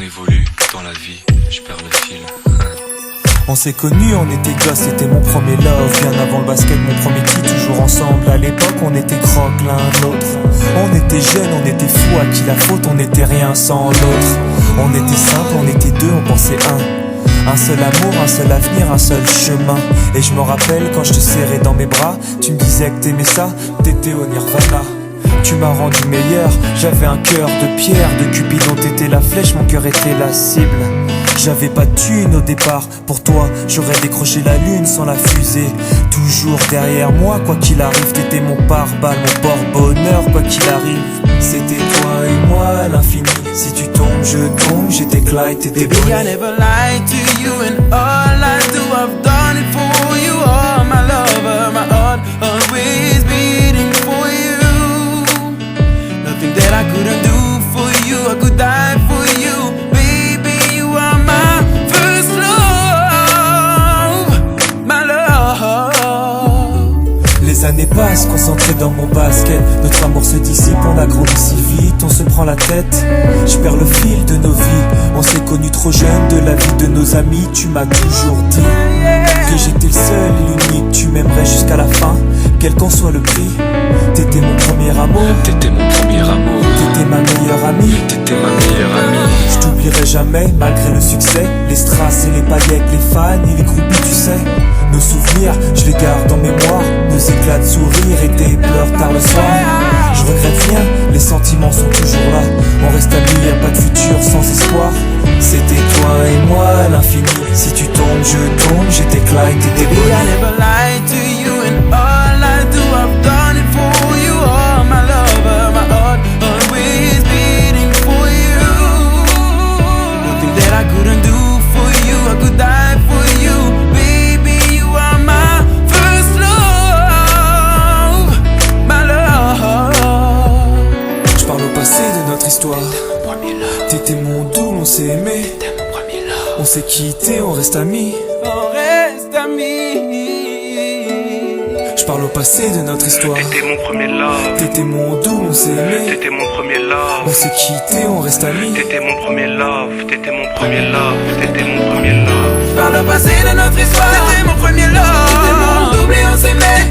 évolue dans la vie, je perds le fil. On s'est connus, on était gosses, c'était mon premier love. Bien avant le basket, mon premier qui toujours ensemble. À l'époque, on était croque l'un l'autre. On était jeunes, on était fous, à qui la faute, on n'était rien sans l'autre. On était simple, on était deux, on pensait un seul amour, un seul avenir, un seul chemin. Et je me rappelle quand je te serrais dans mes bras, tu me disais que t'aimais ça, t'étais au nirvana. Tu m'as rendu meilleur, j'avais un cœur de pierre. De Cupidon t'étais la flèche, mon cœur était la cible. J'avais pas de thune au départ, pour toi j'aurais décroché la lune sans la fusée. Toujours derrière moi, quoi qu'il arrive, t'étais mon pare-balles, mon porte-bonheur, quoi qu'il arrive. C'était toi et moi à l'infini. Si tu tombes, je tombe, j'étais Clyde, t'étais Bonnie. Baby, I never lied to you, and all I do, I've done it for you. Oh, my lover, my heart always beating for you. Nothing that I couldn't do for you, I could die for you. Baby, you are my first love, my love. Les années passent, concentrées dans mon basket. Notre amour se dissipe, on a grandi si vite, on se prend la tête. Je perds le fil de nos vies. On s'est connus trop jeunes, de la vie de nos amis. Tu m'as toujours dit que j'étais le seul et l'unique. Tu m'aimerais jusqu'à la fin, quel qu'en soit le prix. T'étais mon premier amour, T'étais mon premier amour, t'étais ma meilleure amie. t'étais ma meilleure amie. Je t'oublierai jamais, malgré le succès. Les strass et les paillettes, les fans et les groupies, tu sais. Nos souvenirs, je les garde en mémoire. Nos éclats de sourire et tes pleurs tard le soir. Je regrette rien, les sentiments sont toujours là. On reste amis, y'a pas de futur sans espoir. C'était toi et moi à l'infini. Si tu tombes, je tombe, j'étais Clyde, t'étais Baby, Bonnie. I never lied to you, and all I do, I've done it for you. Oh, my lover, my heart always beating for you. Nothing that I couldn't do for you, I could die for you. Baby, you are my first love, my love. Je parle au passé de notre histoire. Premier love, T'étais mon doux, on s'est aimé. t'es mon premier love. On s'est quitté, on reste amis. On reste amis. Je parle au passé de notre histoire. T'étais mon premier love, T'étais mon doux, on s'est aimé. t'étais mon premier love. On s'est quitté, on reste amis. T'étais mon premier love, t'étais mon premier love, t'étais mon premier love. Par le passé de notre histoire, c'était mon premier love. C'était mon double et on s'aimait.